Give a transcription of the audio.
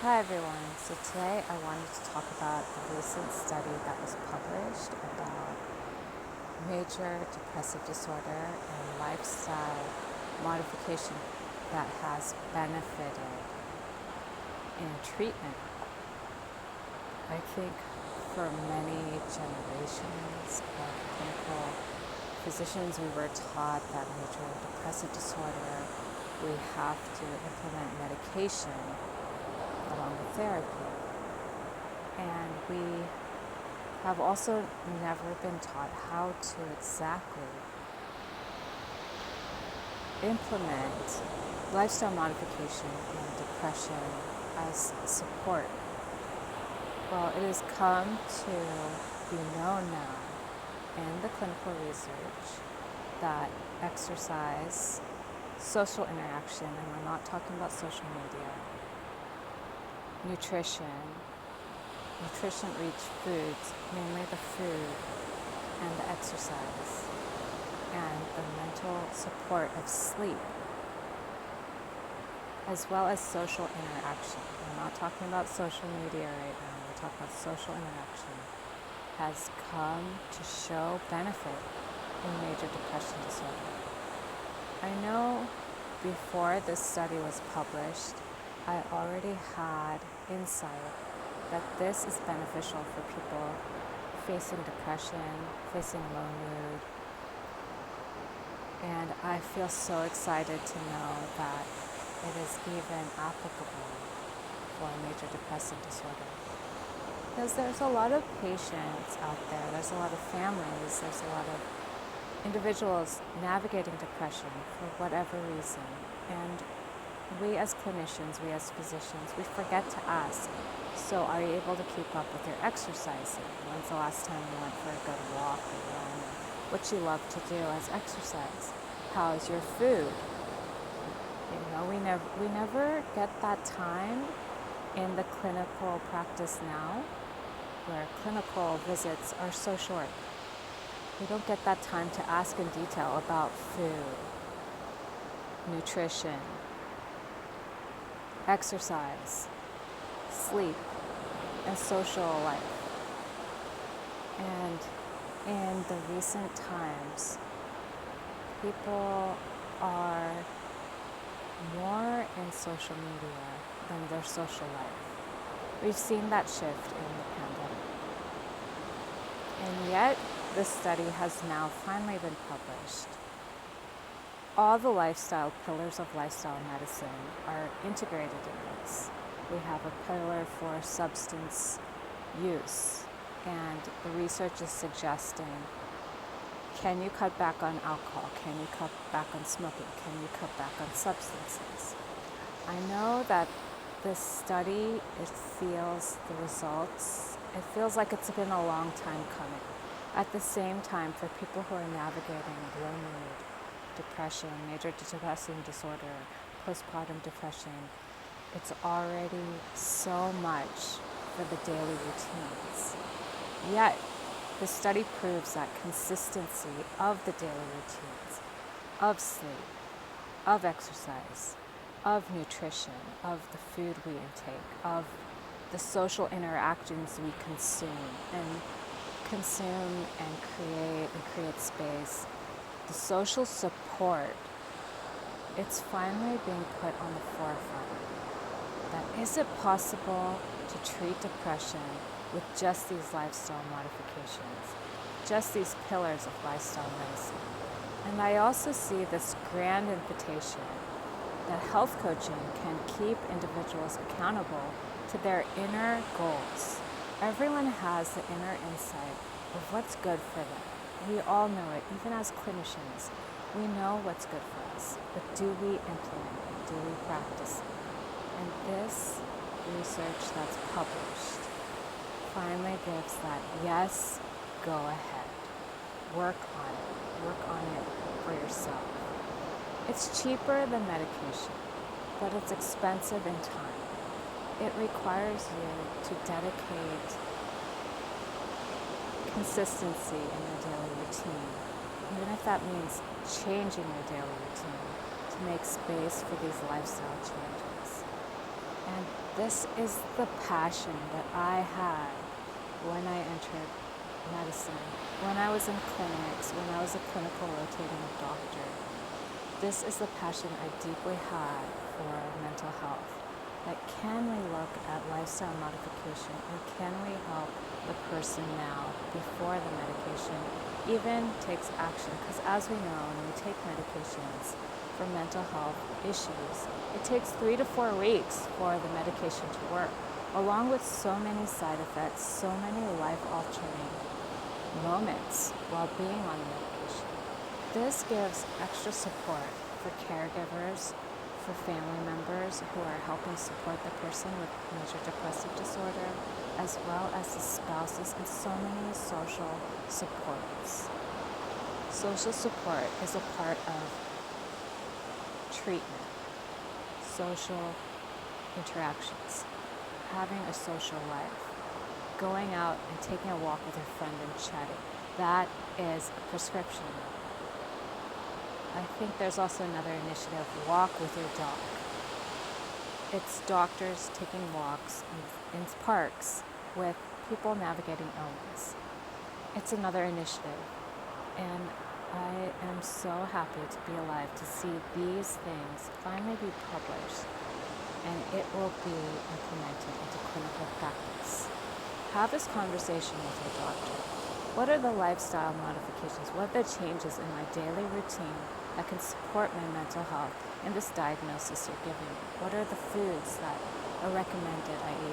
Hi everyone. So today I wanted to talk about the recent study that was published about major depressive disorder and lifestyle modification that has benefited in treatment. I think for many generations of clinical physicians, we were taught that major depressive disorder, we have to implement medication along with therapy. And we have also never been taught how to exactly implement lifestyle modification in depression as support. Well, it has come to be known now in the clinical research that exercise, social interaction, and we're not talking about social media, nutrition-rich foods, mainly the food and the exercise, and the mental support of sleep, as well as social interaction. We're not talking about social media right now, we're talking about social interaction, has come to show benefit in major depression disorder. I know before this study was published, I already had insight that this is beneficial for people facing depression, facing low mood, and I feel so excited to know that it is even applicable for major depressive disorder. Because there's a lot of patients out there, there's a lot of families, there's a lot of individuals navigating depression for whatever reason. And we as clinicians, we as physicians, we forget to ask, so are you able to keep up with your exercising? When's the last time you went for a good walk or run? Or what you love to do as exercise? How's your food? You know, we never get that time in the clinical practice now, where clinical visits are so short. We don't get that time to ask in detail about food, nutrition, exercise, sleep, and social life. And in the recent times, people are more in social media than their social life. We've seen that shift in the pandemic. And yet, this study has now finally been published. All the lifestyle pillars of lifestyle medicine are integrated in this. We have a pillar for substance use, and the research is suggesting, can you cut back on alcohol? Can you cut back on smoking? Can you cut back on substances? I know that this study, it feels like it's been a long time coming. At the same time, for people who are navigating low mood, depression, major depressive disorder, postpartum depression, it's already so much for the daily routines. Yet, the study proves that consistency of the daily routines, of sleep, of exercise, of nutrition, of the food we intake, of the social interactions we consume and create space, the social support, it's finally being put on the forefront. That is it possible to treat depression with just these lifestyle modifications, just these pillars of lifestyle medicine? And I also see this grand invitation that health coaching can keep individuals accountable to their inner goals. Everyone has the inner insight of what's good for them. We all know it, even as clinicians. We know what's good for us, but do we implement it? Do we practice it? And this research that's published finally gives that, yes, go ahead. Work on it for yourself. It's cheaper than medication, but it's expensive in time. It requires you to dedicate consistency in your daily routine, even if that means changing your daily routine to make space for these lifestyle changes. And This is the passion that I had when I entered medicine, when I was in clinics, when I was a clinical rotating doctor. This is the passion I deeply had for mental health. That can we look at lifestyle modification, and can we help the person now before the medication even takes action? Because as we know, when we take medications for mental health issues, it takes 3 to 4 weeks for the medication to work, along with so many side effects, so many life-altering moments while being on the medication. This gives extra support for caregivers, for family members who are helping support the person with major depressive disorder, as well as the spouses, and so many social supports. Social support is a part of treatment, social interactions, having a social life, going out and taking a walk with your friend and chatting. That is a prescription. I think there's also another initiative, Walk with Your Dog. It's doctors taking walks in parks with people navigating illness. It's another initiative, and I am so happy to be alive to see these things finally be published, and it will be implemented into clinical practice. Have this conversation with your doctor. What are the lifestyle modifications? What are the changes in my daily routine that can support my mental health in this diagnosis you're giving me? What are the foods that are recommended I eat?